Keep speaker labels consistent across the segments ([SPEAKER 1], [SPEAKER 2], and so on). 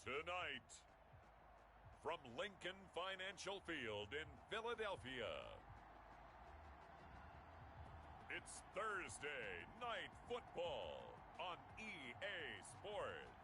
[SPEAKER 1] Tonight, from Lincoln Financial Field in Philadelphia, it's Thursday Night Football on EA Sports.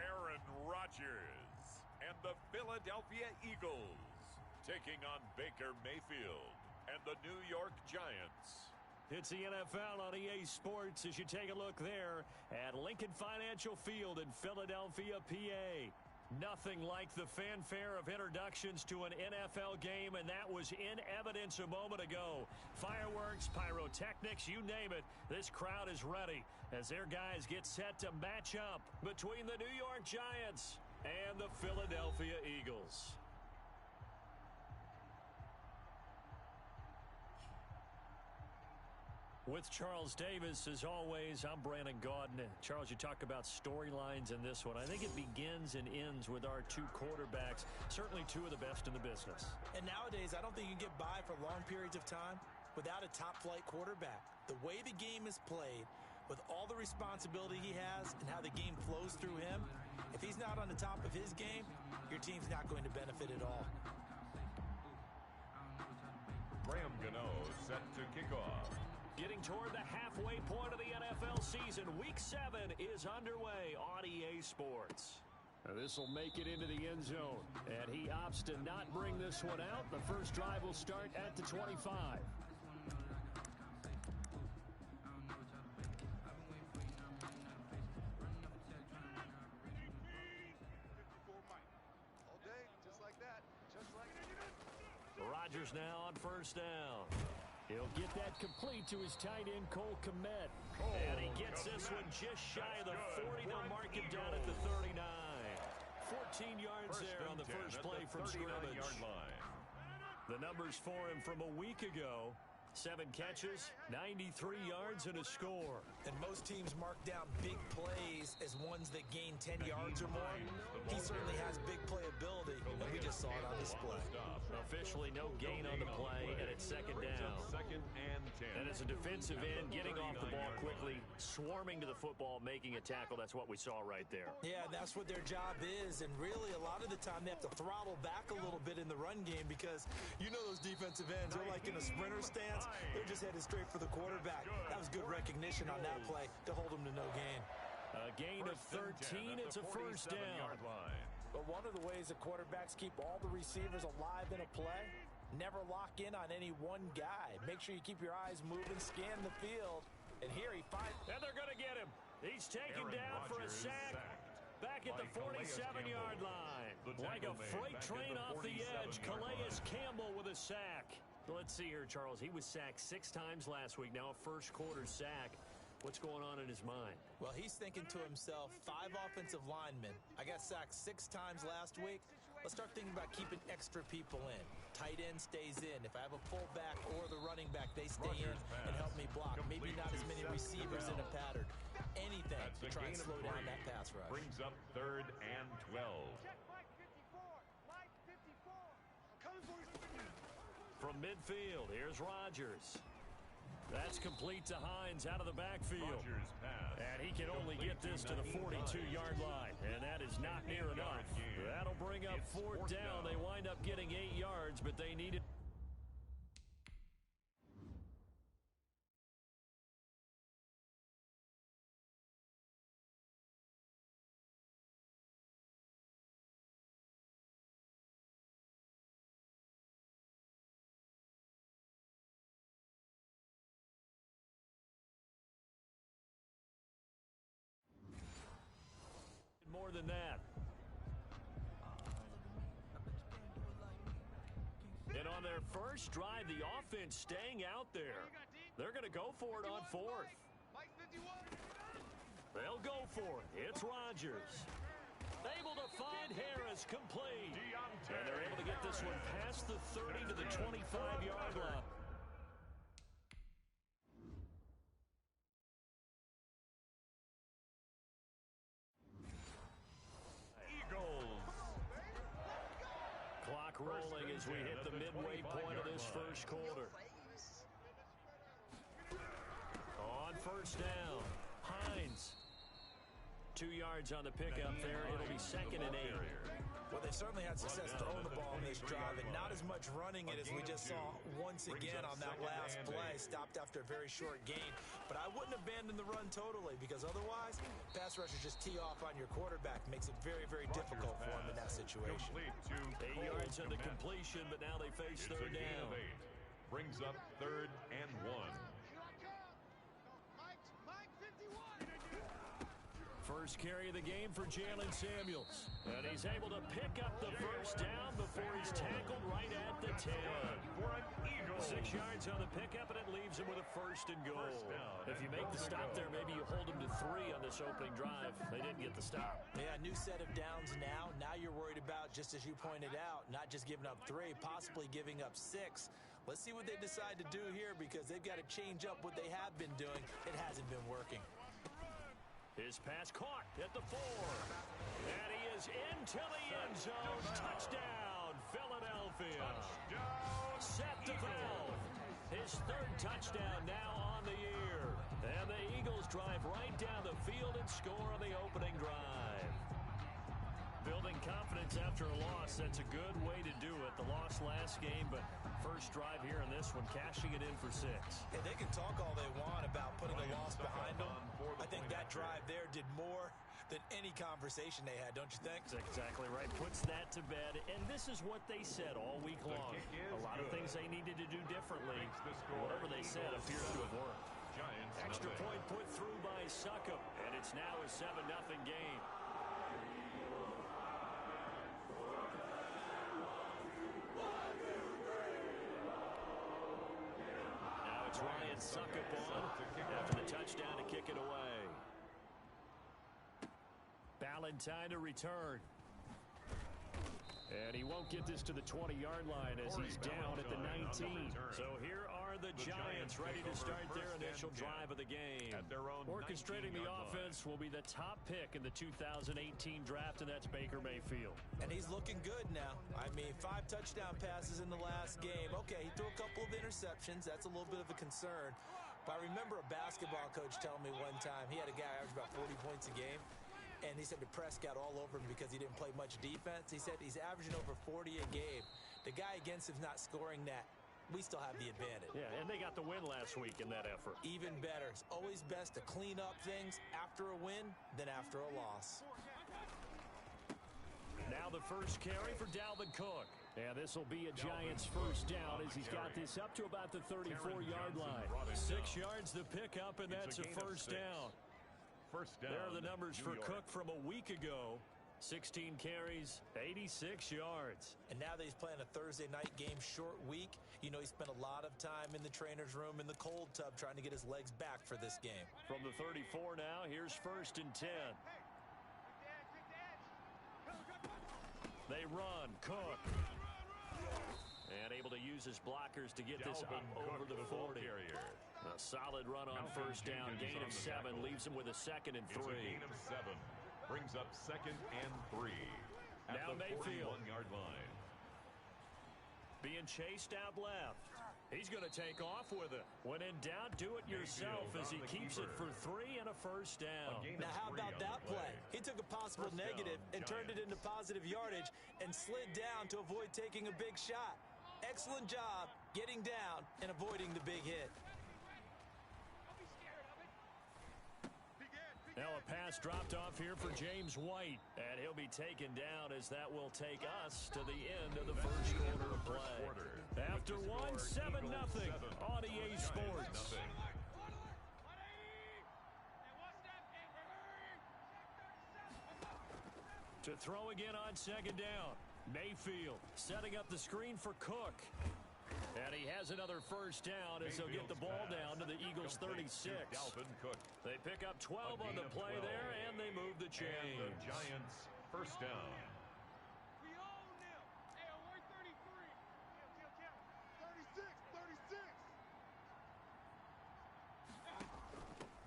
[SPEAKER 1] Aaron Rodgers and the Philadelphia Eagles taking on Baker Mayfield and the New York Giants.
[SPEAKER 2] It's the NFL on EA Sports as you take a look there at Lincoln Financial Field in Philadelphia, PA. Nothing like the fanfare of introductions to an NFL game, and that was in evidence a moment ago. Fireworks, pyrotechnics, you name it. This crowd is ready as their guys get set to match up between the New York Giants and the Philadelphia Eagles. With Charles Davis, as always, I'm Brandon Gaudin. Charles, you talk about storylines in this one. I think it begins and ends with our two quarterbacks, certainly two of the best in the business.
[SPEAKER 3] And nowadays, I don't think you can get by for long periods of time without a top-flight quarterback. The way the game is played, with all the responsibility he has and how the game flows through him, if he's not on the top of his game, your team's not going to benefit at all.
[SPEAKER 1] Graham Gano set to kick off.
[SPEAKER 2] Getting toward the halfway point of the NFL season, Week 7 is underway on EA Sports. This will make it into the end zone, and he opts to not bring this one out. The first drive will start at the 25. Rodgers now on first down. He'll get that complete to his tight end, Cole Kmet. And he gets this one just shy of the 40. They'll mark him down at the 39. 14 yards there on the first play from scrimmage. The numbers for him from a week ago. 7 catches, 93 yards, and a score.
[SPEAKER 3] And most teams mark down big plays as ones that gain 10 yards or more. He certainly has big playability, and we just saw it on display.
[SPEAKER 2] Officially no gain on the play, and it's second down.
[SPEAKER 1] Second and 10.
[SPEAKER 2] And as a defensive end, getting off the ball quickly, swarming to the football, making a tackle. That's what we saw right there.
[SPEAKER 3] Yeah, that's what their job is, and really a lot of the time they have to throttle back a little bit in the run game because you know those defensive ends, they're like in a sprinter stance. They're just headed straight for the quarterback. That was good recognition on that play to hold them to no gain.
[SPEAKER 2] A gain of 13. It's a first down.
[SPEAKER 3] But one of the ways that quarterbacks keep all the receivers alive in a play, never lock in on any one guy. Make sure you keep your eyes moving, scan the field. And here he finds...
[SPEAKER 2] And they're going to get him. He's taken down for a sack. Back at the 47-yard line. Like a freight train off the edge, Calais Campbell with a sack. Let's see here, Charles. He was sacked 6 times last week. Now a first-quarter sack. What's going on in his mind?
[SPEAKER 3] Well, he's thinking to himself, 5 offensive linemen. I got sacked 6 times last week. Let's start thinking about keeping extra people in. Tight end stays in. If I have a fullback or the running back, they stay in and help me block. Maybe not as many receivers in a pattern. Anything to try and slow down that pass rush.
[SPEAKER 1] Brings up 3rd and 12.
[SPEAKER 2] From midfield, here's Rodgers. That's complete to Hines out of the backfield. And he can only get this to the 42-yard line. And that is not near enough. That'll bring up 4th down. They wind up getting 8 yards, but they needed... more than that. And on their first drive, the offense staying out there. They're going to go for it on 4th. They'll go for it. It's Rodgers. Able to find Harris, complete. And they're able to get this one past the 30 to the 25-yard line. as we hit the midway point of this first quarter. On first down, Hines. 2 yards on the pickup there. It'll be 2nd and 8.
[SPEAKER 3] Well, they certainly had success throwing the ball in this drive, and not as much running it as we just saw once again on that last play. Stopped after a very short gain. But I wouldn't abandon the run totally, because otherwise, pass rushers just tee off on your quarterback. Makes it very, very difficult for him in that situation.
[SPEAKER 2] 8 yards on the completion, but now they face third down.
[SPEAKER 1] Brings up 3rd and 1.
[SPEAKER 2] First carry of the game for Jalen Samuels. And he's able to pick up the first down before he's tackled right at the 10. 6 yards on the pickup, and it leaves him with a 1st and goal. If you make the stop there, maybe you hold him to 3 on this opening drive. They didn't get the stop.
[SPEAKER 3] Yeah, new set of downs now. Now you're worried about, just as you pointed out, not just giving up 3, possibly giving up 6. Let's see what they decide to do here, because they've got to change up what they have been doing. It hasn't been working.
[SPEAKER 2] His pass caught at the 4. And he is into the end zone. Touchdown, Philadelphia. Set to valve. His 3rd touchdown now on the year. And the Eagles drive right down the field and score on the opening drive. Building confidence after a loss, that's a good way to do it. The loss last game, but first drive here in this one, cashing it in for 6.
[SPEAKER 3] And they can talk all they want about putting a loss behind them. I think that drive there did more than any conversation they had, don't you think?
[SPEAKER 2] That's exactly right. Puts that to bed. And this is what they said all week long. A lot of things they needed to do differently. Whatever they said appears to have worked. Extra point put through by Succop, and it's now a 7-0 game. Now it's Ryan Succop on after the touchdown to kick it away. Ballantyne to return. And he won't get this to the 20-yard line as he's down at the 19. So here are the Giants ready to start their initial drive of the game. Orchestrating the offense will be the top pick in the 2018 draft, and that's Baker Mayfield.
[SPEAKER 3] And he's looking good now. I mean, 5 touchdown passes in the last game. Okay, he threw a couple of interceptions. That's a little bit of a concern. But I remember a basketball coach telling me one time he had a guy average about 40 points a game. And he said the press got all over him because he didn't play much defense. He said he's averaging over 40 a game. The guy against him's not scoring that. We still have the advantage.
[SPEAKER 2] Yeah, and they got the win last week in that effort.
[SPEAKER 3] Even better. It's always best to clean up things after a win than after a loss.
[SPEAKER 2] Now the first carry for Dalvin Cook. And this will be a Giants first down as he's got this up to about the 34-yard line. 6 yards the pickup, and that's a first down. There are the numbers for Cook from a week ago. 16 carries, 86 yards.
[SPEAKER 3] And now that he's playing a Thursday night game, short week, you know he spent a lot of time in the trainer's room in the cold tub trying to get his legs back for this game.
[SPEAKER 2] From the 34 now, here's 1st and 10. They run, Cook. And able to use his blockers to get this up over the 40. A solid run on first down. Gain of 7 leaves him with a 2nd and 3.
[SPEAKER 1] Gain of 7 brings up 2nd and 3.
[SPEAKER 2] Now Mayfield.
[SPEAKER 1] 41-yard line.
[SPEAKER 2] Being chased out left. He's going to take off with it. When in doubt, do it yourself as he keeps it for 3 and a first down.
[SPEAKER 3] Now how about that play? He took a possible negative and turned it into positive yardage and slid down to avoid taking a big shot. Excellent job getting down and avoiding the big hit.
[SPEAKER 2] Now a pass dropped off here for James White, and he'll be taken down as that will take us to the end of the first quarter of play. After one, 7-0 on EA Sports. To throw again on second down. Mayfield setting up the screen for Cook. And he has another first down as they'll get the ball down to the Eagles' 36. They pick up 12 on the play there, and they move the chains.
[SPEAKER 1] And the Giants first down.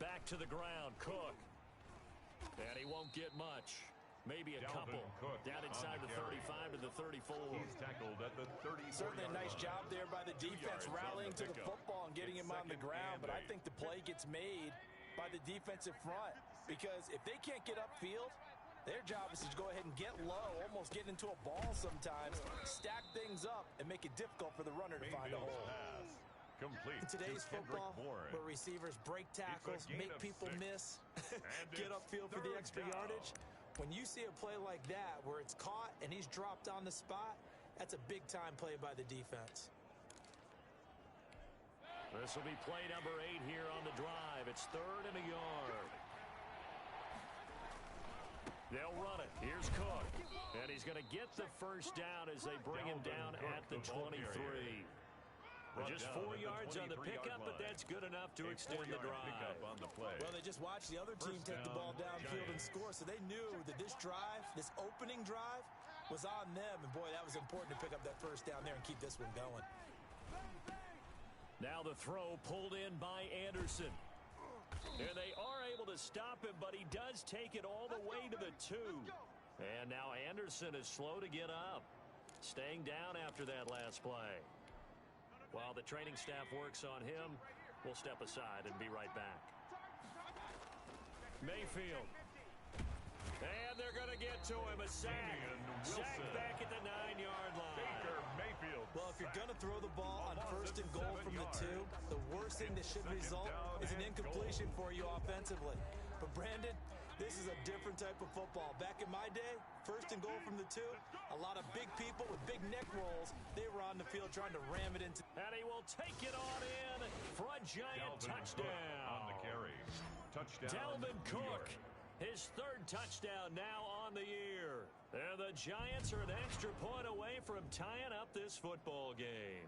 [SPEAKER 2] Back to the ground, Cook. And he won't get much. Maybe a couple. Down inside the 35 to the 34.
[SPEAKER 1] He's tackled at the 34.
[SPEAKER 3] Certainly a nice job there by the defense, rallying to the football and getting him on the ground. But I think the play gets made by the defensive front, because if they can't get upfield, their job is to go ahead and get low, almost get into a ball sometimes, stack things up, and make it difficult for the runner to find a hole. In today's football, where receivers break tackles, make people miss, get upfield for the extra yardage, when you see a play like that where it's caught and he's dropped on the spot, that's a big-time play by the defense.
[SPEAKER 2] This will be play number 8 here on the drive. It's 3rd and a yard. They'll run it. Here's Cook. And he's going to get the first down as they bring him down at the 23. Just 4 yards on the pickup, but that's good enough to extend the drive.
[SPEAKER 3] Well, they just watched the other team take the ball downfield and score, so they knew that this drive, this opening drive, was on them. And, boy, that was important to pick up that first down there and keep this one going.
[SPEAKER 2] Now the throw pulled in by Anderson. And they are able to stop him, but he does take it all the way to the 2. And now Anderson is slow to get up, staying down after that last play. While the training staff works on him, we'll step aside and be right back. Mayfield. And they're going to get to him. A sack. Sack back at the 9-yard line.
[SPEAKER 3] Well, if you're going to throw the ball on 1st and goal from the 2, the worst thing that should result is an incompletion for you offensively. But, Brandon, this is a different type of football. Back in my day, 1st and goal from the 2, a lot of big people with big neck rolls, they were on the field trying to ram it into.
[SPEAKER 2] And he will take it on in for a giant touchdown.
[SPEAKER 1] On the carry. Touchdown.
[SPEAKER 2] Dalvin Cook, his 3rd touchdown now on the year. And the Giants are an extra point away from tying up this football game.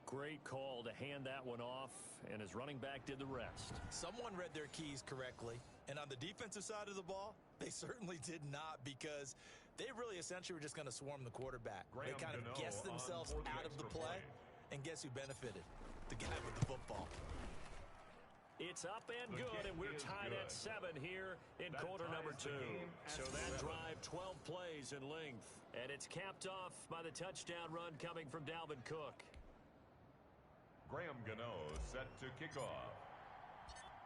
[SPEAKER 2] Great call to hand that one off, and his running back did the rest.
[SPEAKER 3] Someone read their keys correctly, and on the defensive side of the ball, they certainly did not, because they really essentially were just going to swarm the quarterback. They kind of guessed themselves out of the play, and guess who benefited? The guy with the football.
[SPEAKER 2] It's up and good, and we're tied at 7 here in quarter number 2. So that drive, 12 plays in length. And it's capped off by the touchdown run coming from Dalvin Cook.
[SPEAKER 1] Graham Gano set to kick off.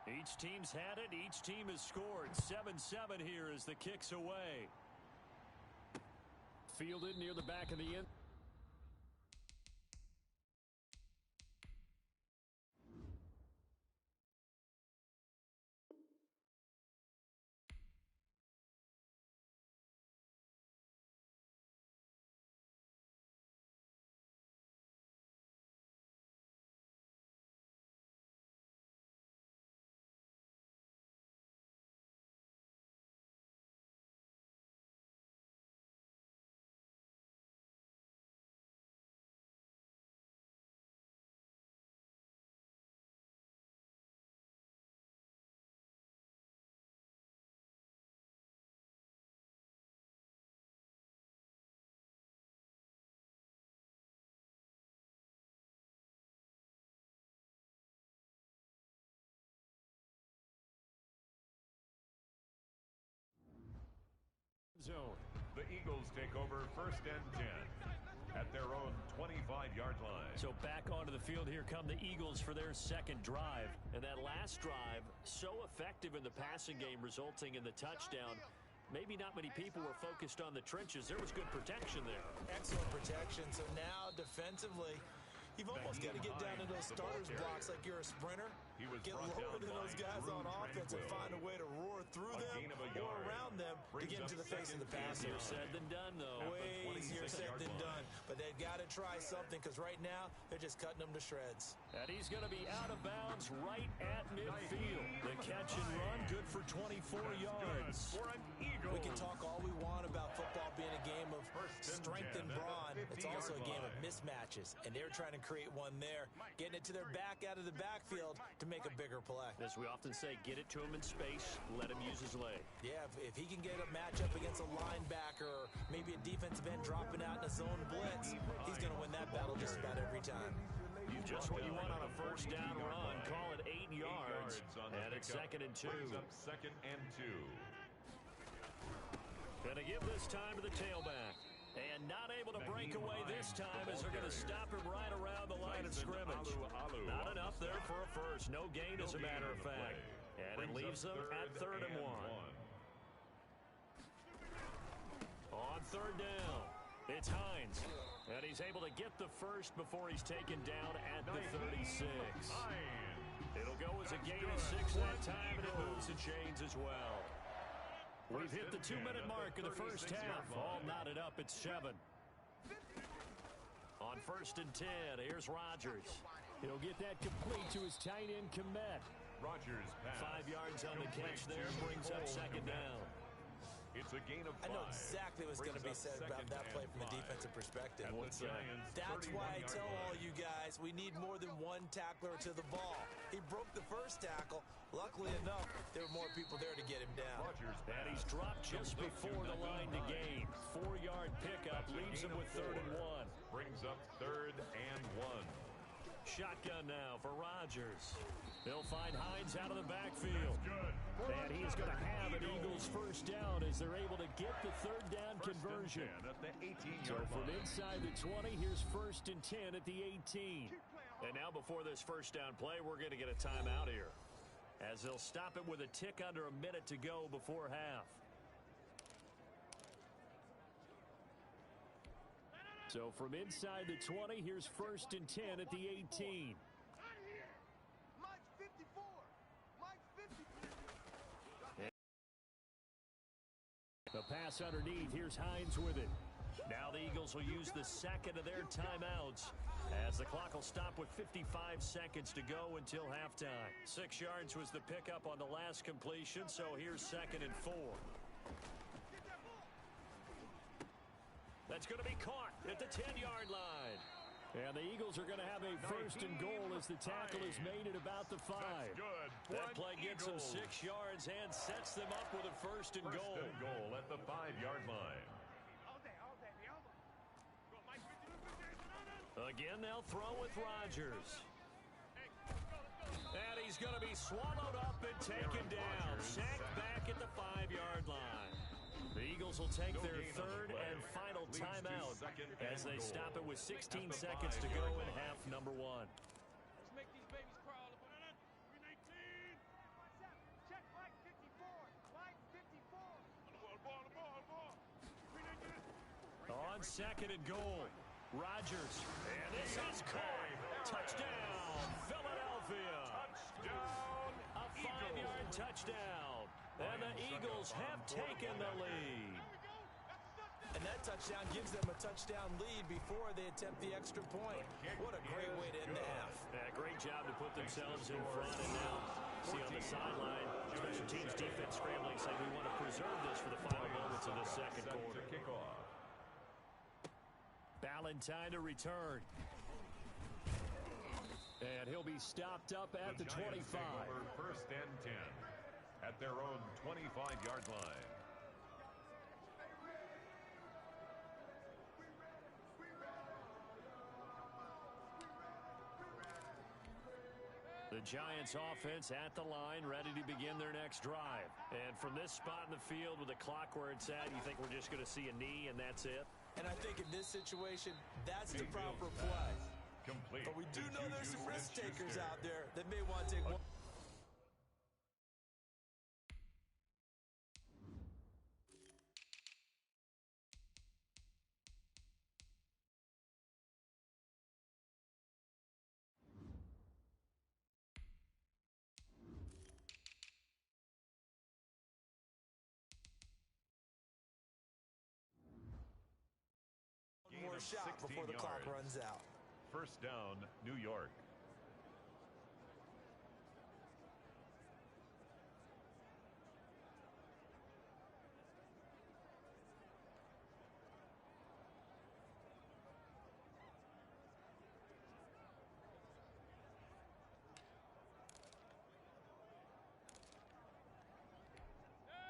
[SPEAKER 2] Each team's had it. Each team has scored. 7-7 here as the kick's away. Fielded near the back of the end. Zone.
[SPEAKER 1] The Eagles take over 1st and 10 at their own 25-yard line.
[SPEAKER 2] So back onto the field, here come the Eagles for their 2nd drive. And that last drive, so effective in the passing game, resulting in the touchdown. Maybe not many people were focused on the trenches. There was good protection there.
[SPEAKER 3] Excellent protection. So now defensively, you've almost got to get down into those starters blocks like you're a sprinter. Get lower than those guys on offense and find a way to roar through them or around them to get into the face of the passer.
[SPEAKER 2] Easier said than done, though.
[SPEAKER 3] Way easier said than done. But they've got to try something, because right now they're just cutting them to shreds.
[SPEAKER 2] And he's going to be out of bounds right at midfield. The catch and run, good for 24 yards.
[SPEAKER 3] We can talk all we want about football being a game of strength and brawn. It's also a game of mismatches, and they're trying to create one there, getting it to their back out of the backfield to make a bigger play.
[SPEAKER 2] As we often say, get it to him in space, let him use his leg.
[SPEAKER 3] Yeah, if he can get a matchup against a linebacker or maybe a defensive end dropping out in a zone blitz, he's going to win that battle just about every time.
[SPEAKER 2] Just what you want on a 1st down run. Call it 8 yards, and it's 2nd and 2.
[SPEAKER 1] Up 2nd and 2.
[SPEAKER 2] Going to give this time to the tailback. And not able to break away this time as they're going to stop him right around the line of scrimmage. Not enough there for a first. No gain, as a matter of fact. And it leaves them at 3rd and 1. On 3rd down, it's Hines. And he's able to get the first before he's taken down at the 36. It'll go as a gain of 6 that time, and it moves the chains as well. We've hit the 2-minute mark of the first half. All knotted up at 7. On 1st and 10, here's Rodgers. He'll get that complete to his tight end, Komet.
[SPEAKER 1] Rodgers pass.
[SPEAKER 2] 5 yards on the catch there, brings up 2nd down.
[SPEAKER 1] It's a gain of 5.
[SPEAKER 3] I know exactly what's going to be said about that play from a defensive perspective.
[SPEAKER 2] What's that?
[SPEAKER 3] That's why I tell all you guys we need more than one tackler to the ball. He broke the first tackle. Luckily enough, there were more people there to get him down.
[SPEAKER 2] And he's dropped just before the line to gain. 4-yard pickup leaves him with 3rd and 1.
[SPEAKER 1] Brings up 3rd and 1.
[SPEAKER 2] Shotgun now for Rodgers. They'll find Hines out of the backfield. And he's going to have an Eagles first down as they're able to get the 3rd down conversion.
[SPEAKER 1] At the 18-yard
[SPEAKER 2] so from inside the 20, here's 1st and 10 at the 18. And now before this first down play, we're going to get a timeout here, as they'll stop it with a tick under a minute to go before half. So from inside the 20, here's 1st and 10 at the 18. The pass underneath. Here's Hines with it. Now the Eagles will use the 2nd of their timeouts, as the clock will stop with 55 seconds to go until halftime. 6 yards was the pickup on the last completion, so here's 2nd and 4. That's going to be caught at the 10-yard line. And the Eagles are going to have a 1st and goal as the tackle is made at about the 5. That play gets them 6 yards and sets them up with a 1st and goal.
[SPEAKER 1] 1st and goal at the 5-yard line.
[SPEAKER 2] Again, they'll throw with Rodgers. And he's going to be swallowed up and taken down. Sacked back at the 5-yard line. The Eagles will take their 3rd and final timeout as they stop it with 16 seconds to go in half number 1.
[SPEAKER 4] Let's make these babies crawl. Check line 54. Line 54.
[SPEAKER 2] On 2nd and goal, Rodgers. And this is caught. Touchdown, Philadelphia.
[SPEAKER 1] Touchdown,
[SPEAKER 2] a 5-yard touchdown. And the Eagles have taken the lead.
[SPEAKER 3] And that touchdown gives them a touchdown lead before they attempt the extra point. What a great way to end the half.
[SPEAKER 2] Yeah, great job to put themselves in front. And now, see on the sideline, special teams defense scrambling, saying we want to preserve this for the final moments of the 2nd quarter. Ballantyne to return. And he'll be stopped up at the 25.
[SPEAKER 1] 1st and 10 at their own 25-yard line.
[SPEAKER 2] The Giants offense at the line, ready to begin their next drive. And from this spot in the field with the clock where it's at, you think we're just going to see a knee and that's it?
[SPEAKER 3] And I think in this situation, that's the proper play.
[SPEAKER 1] Complete.
[SPEAKER 3] But we do know there's some risk takers out there that may want to take one. More shot before the clock runs out.
[SPEAKER 1] 1st down, New York.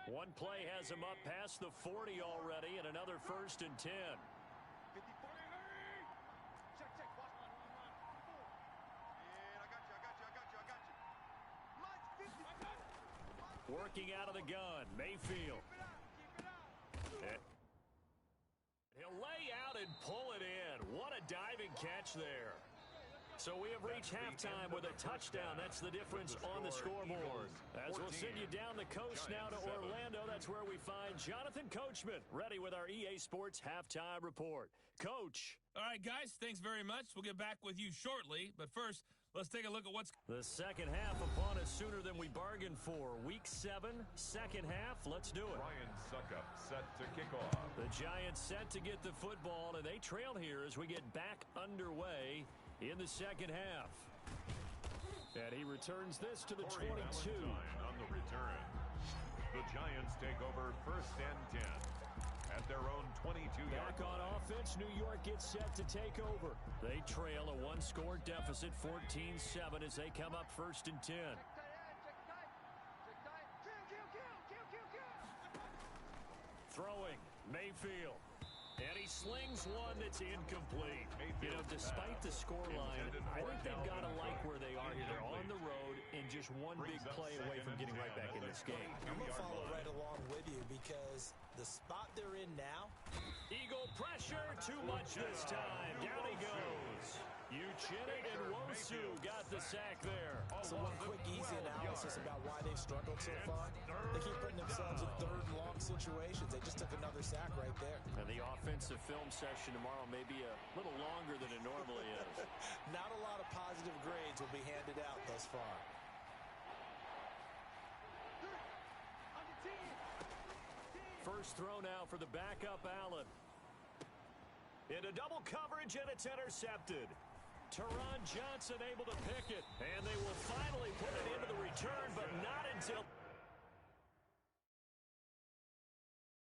[SPEAKER 2] One play has him up past the 40 already, and another 1st and 10. Working out of the gun, Mayfield. and pull it in. What a diving catch there. So we have reached halftime with a touchdown. That's the difference on the scoreboard. As we'll send you down the coast now to Orlando, that's where we find Jonathan Coachman, ready with our EA Sports Halftime Report. Coach.
[SPEAKER 5] All right, guys, thanks very much. We'll get back with you shortly. But first, let's take a look at what's...
[SPEAKER 2] The second half upon us sooner than we bargained for. Week 7, second half. Let's do it.
[SPEAKER 1] Ryan Suckup set to kick off.
[SPEAKER 2] The Giants set to get the football, and they trail here as we get back underway in the second half. And he returns this to the 22.
[SPEAKER 1] On the return. The Giants take over first and 10 at their own 22-yard
[SPEAKER 2] Back on offense, New York gets set to take over. They trail a one-score deficit, 14-7, as they come up first and 10. Throwing, Mayfield. And he slings one that's incomplete. You know, despite the scoreline, I think they've got to like where they are here. They're on the road and just one big play away from getting right back in this game.
[SPEAKER 3] I'm going to follow right along with you because the spot they're in now.
[SPEAKER 2] Eagle pressure, too much this time. Down he goes. Uchenna and Wosu got the sack there.
[SPEAKER 3] So one quick, easy analysis about why they've struggled so far. They keep putting themselves in third and long situations. They just took another sack right there.
[SPEAKER 2] And the offensive film session tomorrow may be a little longer than it normally is.
[SPEAKER 3] Not a lot of positive grades will be handed out thus far.
[SPEAKER 2] First throw now for the backup Allen. Into double coverage, and it's intercepted. Teron Johnson able to pick it, and they will finally put it into the return, but not until...